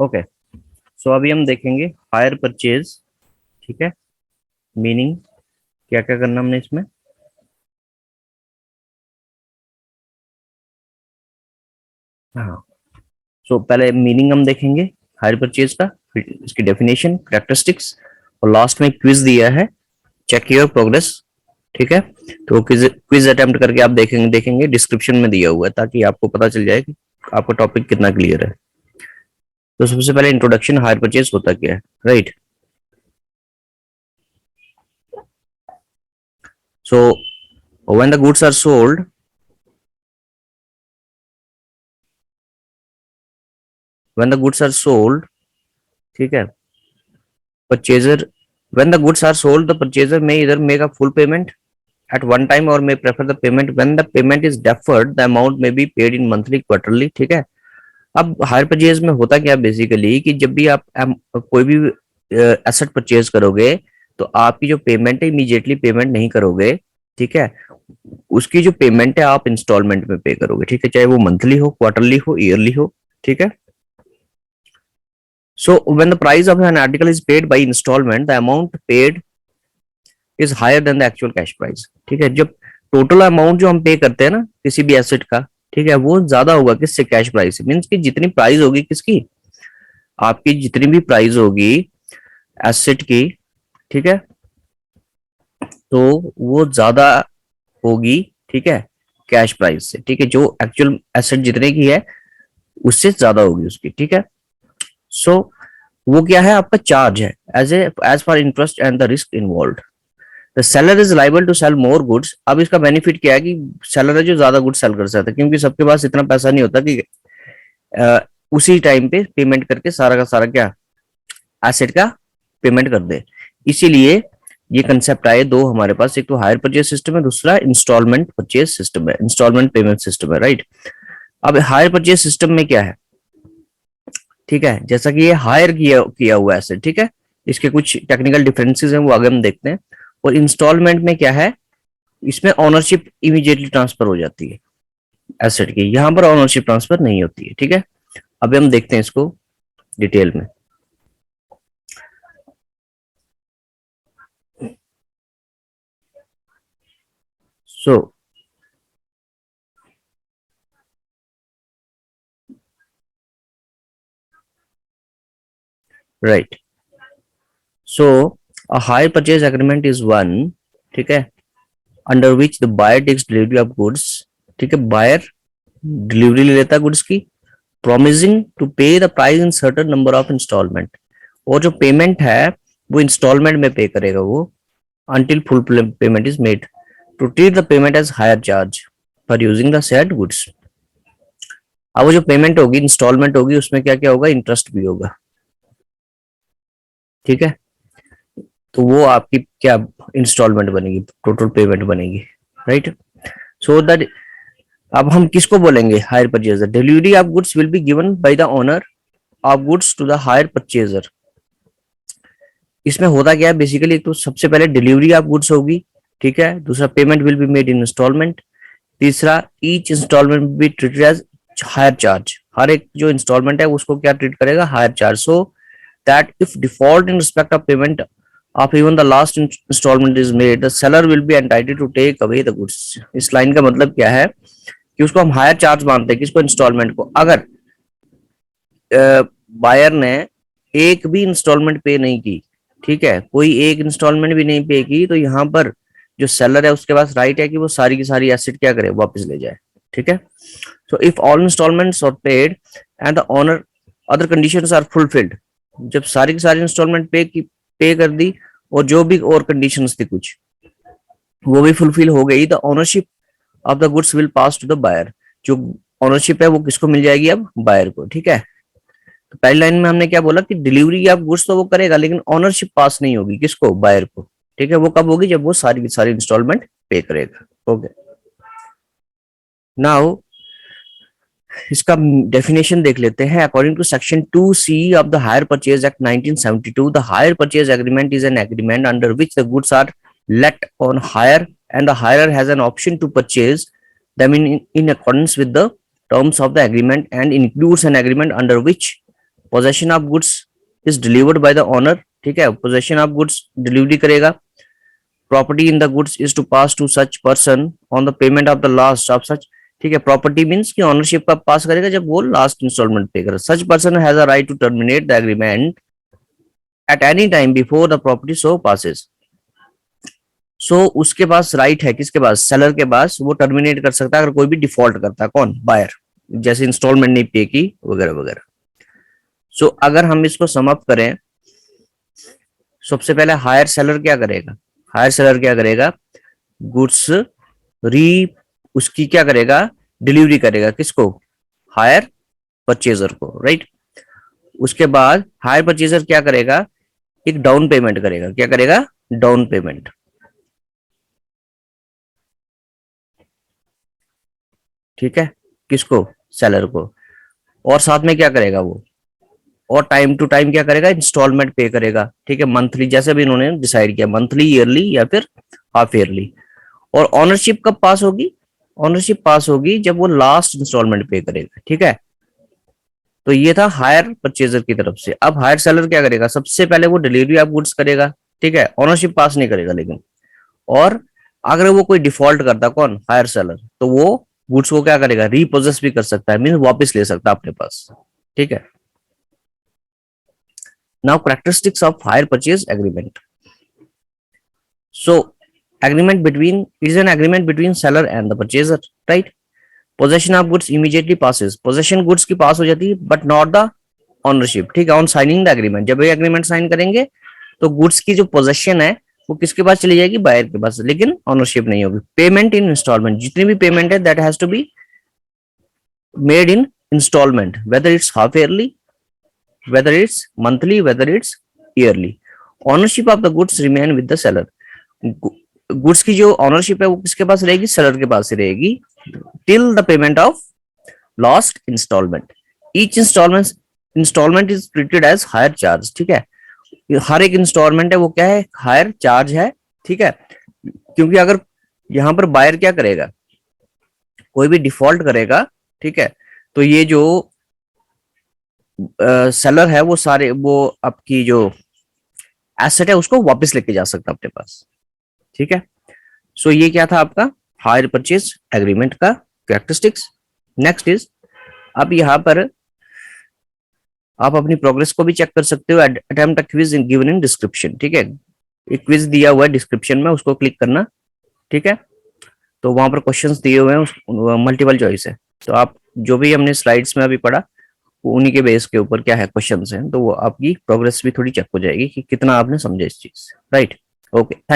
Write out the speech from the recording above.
Okay, सो अभी हम देखेंगे हायर परचेज। ठीक है, मीनिंग क्या क्या करना हमने इसमें। हाँ, सो पहले मीनिंग हम देखेंगे हायर परचेज का, फिर इसकी डेफिनेशन, कैरेक्टरिस्टिक्स, और लास्ट में क्विज दिया है, चेक योर प्रोग्रेस। ठीक है, तो क्विज क्विज अटेम्प्ट करके आप देखेंगे डिस्क्रिप्शन में दिया हुआ है, ताकि आपको पता चल जाए कि आपका टॉपिक कितना क्लियर है। तो सबसे पहले इंट्रोडक्शन, हायर परचेज होता क्या है, right. So when the goods are sold, when the goods are sold, ठीक है, purchaser when the goods are sold, the purchaser may either make a full payment at one time or may prefer the payment when the payment is deferred, the amount may be paid in monthly, quarterly। ठीक है, अब hire purchase में होता क्या basically कि जब भी आप कोई भी एसेट परचेज करोगे, तो आपकी जो पेमेंट है इमीडिएटली पेमेंट नहीं करोगे। ठीक है, उसकी जो पेमेंट है आप इंस्टॉलमेंट में पे करोगे। ठीक है, चाहे वो मंथली हो, क्वार्टरली हो, ईयरली हो। ठीक है, so when the price of an article is paid by installment, the amount paid is higher than the actual cash price। ठीक है, जब टोटल अमाउंट जो हम पे करते हैं ना किसी भी एसेट का, ठीक है, वो ज्यादा होगा किससे, कैश प्राइस से। मीन्स कि जितनी प्राइस होगी किसकी, आपकी जितनी भी प्राइस होगी एसेट की, ठीक है, तो वो ज्यादा होगी, ठीक है, कैश प्राइस से। ठीक है, जो एक्चुअल एसेट जितने की है उससे ज्यादा होगी उसकी। ठीक है, सो वो क्या है, आपका चार्ज है as for interest and the risk involve. The seller is liable to sell more goods. अब इसका बेनिफिट क्या है कि सेलर है जो ज्यादा गुड्स सेल कर सकता है, क्योंकि सबके पास इतना पैसा नहीं होता कि उसी टाइम पे पेमेंट करके सारा का सारा क्या एसेट का पेमेंट कर दे। इसीलिए ये कंसेप्ट आए दो हमारे पास, एक तो हायर परचेज सिस्टम है, दूसरा इंस्टॉलमेंट परचेज सिस्टम है, इंस्टॉलमेंट पेमेंट सिस्टम है, राइट। अब हायर परचेज सिस्टम में क्या है, ठीक है, जैसा कि ये हायर किया हुआ एसेट, ठीक है, इसके कुछ टेक्निकल डिफरेंसेस हैं, वो आगे हम देखते हैं। और इंस्टॉलमेंट में क्या है, इसमें ऑनरशिप इमीडिएटली ट्रांसफर हो जाती है एसेट की, यहां पर ऑनरशिप ट्रांसफर नहीं होती है। ठीक है, अभी हम देखते हैं इसको डिटेल में। So right, so a hire purchase agreement is one, ठीक है, under which the buyer takes delivery of goods. ठीक है, बायर डिलीवरी ले लेता है गुड्स की, promising to pay the price in certain number of instalment. और जो पेमेंट है वो इंस्टॉलमेंट में पे करेगा वो, until full payment is made, to treat the payment as higher charge for using the said goods। अब वो जो पेमेंट होगी, इंस्टॉलमेंट होगी, उसमें क्या क्या होगा, इंटरेस्ट भी होगा। ठीक है, तो वो आपकी क्या इंस्टॉलमेंट बनेगी, टोटल पेमेंट बनेगी, राइट। सो दैट अब हम किसको बोलेंगे, hire purchaser. Delivery of goods will be given by the owner of goods to the hire purchaser. इसमें होता क्या है बेसिकली, तो सबसे पहले डिलीवरी ऑफ गुड्स होगी, ठीक है, दूसरा payment will be made in instalment, तीसरा each instalment be treated as hire charge. हर एक जो इंस्टॉलमेंट है उसको क्या ट्रीट करेगा, hire charge. So that if default in respect of payment of even the last instalment is made, the seller will be entitled to take away the goods. इस line का मतलब क्या है कि उसको हम हायर चार्ज मानते हैं, किसको, इंस्टॉलमेंट को। अगर बायर ने एक भी इंस्टॉलमेंट पे नहीं की, ठीक है, कोई एक इंस्टॉलमेंट भी नहीं पे की, तो यहाँ पर जो सेलर है उसके पास राइट है कि वो सारी की सारी एसेट क्या करे, वापस ले जाए। ठीक है, so if all instalments are paid and the owner other conditions are fulfilled, जब सारी की सारी इंस्टॉलमेंट पे कर दी और जो भी और कंडीशंस थी कुछ वो भी फुलफिल हो गई, the ownership of the goods will pass to the buyer. जो ओनरशिप है वो किसको मिल जाएगी, अब बायर को। ठीक है, तो पहली लाइन में हमने क्या बोला कि डिलीवरी ऑफ गुड्स तो वो करेगा, लेकिन ओनरशिप पास नहीं होगी, किसको, बायर को। ठीक है, वो कब होगी, जब वो सारी की सारी इंस्टॉलमेंट पे करेगा। ओके, नाउ इसका डेफिनेशन देख लेते हैं। According to section 2C of the hire purchase act 1972, the hire purchase agreement is an agreement under which the goods are let on hire and the hirer has an option to purchase them in accordance with the terms of the agreement, and includes an agreement under which possession of goods is delivered by the owner, ठीक है, possession of goods delivery करेगा। Property in the goods is to pass to such person on the payment of the last of such, ठीक है, property means कि ownership का पास करेगा जब वो लास्ट इंस्टॉलमेंट पे करे। Such person has a right to terminate the agreement at any time before the property so passes. So उसके पास राइट है, किसके पास, सेलर के पास, वो टर्मिनेट कर सकता है अगर कोई भी डिफॉल्ट करता है। कौन, बायर, जैसे इंस्टॉलमेंट नहीं पे की वगैरह वगैरह। सो अगर हम इसको समाप्त करें, सबसे पहले हायर सेलर क्या करेगा, हायर सेलर क्या करेगा, गुड्स री उसकी क्या करेगा, डिलीवरी करेगा, किसको, हायर परचेजर को, राइट। उसके बाद हायर परचेजर क्या करेगा, एक डाउन पेमेंट करेगा, क्या करेगा, डाउन पेमेंट, ठीक है, किसको, सेलर को। और साथ में क्या करेगा वो, और टाइम टू टाइम क्या करेगा, इंस्टॉलमेंट पे करेगा, ठीक है, मंथली, जैसे भी इन्होंने डिसाइड किया, मंथली, ईयरली या फिर हाफ ईयरली। और ऑनरशिप कब पास होगी, ऑनरशिप पास होगी जब वो लास्ट इंस्टॉलमेंट पे करेगा, ठीक है। तो ये था हायर परचेजर की तरफ से। अब हायर सेलर क्या करेगा, सबसे पहले वो डिलीवरी ऑफ गुड्स करेगा, ठीक है, ऑनरशिप पास नहीं करेगा लेकिन। और अगर वो कोई डिफॉल्ट करता, कौन, हायर सेलर, तो वो गुड्स को क्या करेगा, रीपोजेस भी कर सकता है, मीन वापस ले सकता है अपने पास, ठीक है। Now characteristics of higher purchase agreement. So agreement between, it is an agreement between seller and the purchaser, right? Possession of goods immediately passes, possession goods की पास हो जाती है but not the ownership, ठीक है, on signing the agreement, जब ये agreement sign करेंगे तो गुड्स की जो पोजेशन है वो किसके पास चली जाएगी, बायर के पास, लेकिन ऑनरशिप नहीं होगी। पेमेंट इन इंस्टॉलमेंट, जितनी भी पेमेंट है that has to be made in instalment, whether it's half yearly, whether it's monthly, whether it's yearly. Ownership of the goods remain with the seller, goods की जो ownership है वो किसके पास रहेगी, seller के पास ही रहेगी, till the payment of last instalment. Each instalment is treated as hire charge, ठीक है, हर एक इंस्टॉलमेंट है वो क्या है, हायर चार्ज है, ठीक है। क्योंकि अगर यहां पर बायर क्या करेगा, कोई भी डिफॉल्ट करेगा, ठीक है, तो ये जो सेलर है वो सारे, वो आपकी जो एसेट है उसको वापस लेके जा सकता है अपने पास, ठीक है। सो ये क्या था आपका हायर परचेज एग्रीमेंट का कैरेक्टरिस्टिक्स। नेक्स्ट इज, अब यहाँ पर आप अपनी प्रोग्रेस को भी चेक कर सकते हो, attempt a quiz given in description, ठीक है, एक क्विज दिया हुआ है डिस्क्रिप्शन में, उसको क्लिक करना, ठीक है। तो वहां पर क्वेश्चंस दिए हुए हैं, मल्टीपल चॉइस है, तो आप जो भी हमने स्लाइड्स में अभी पढ़ा वो उन्हीं के बेस के ऊपर क्या है क्वेश्चंस हैं, तो वो आपकी प्रोग्रेस भी थोड़ी चेक हो जाएगी कि कितना आपने समझा इस चीज, राइट। ओके।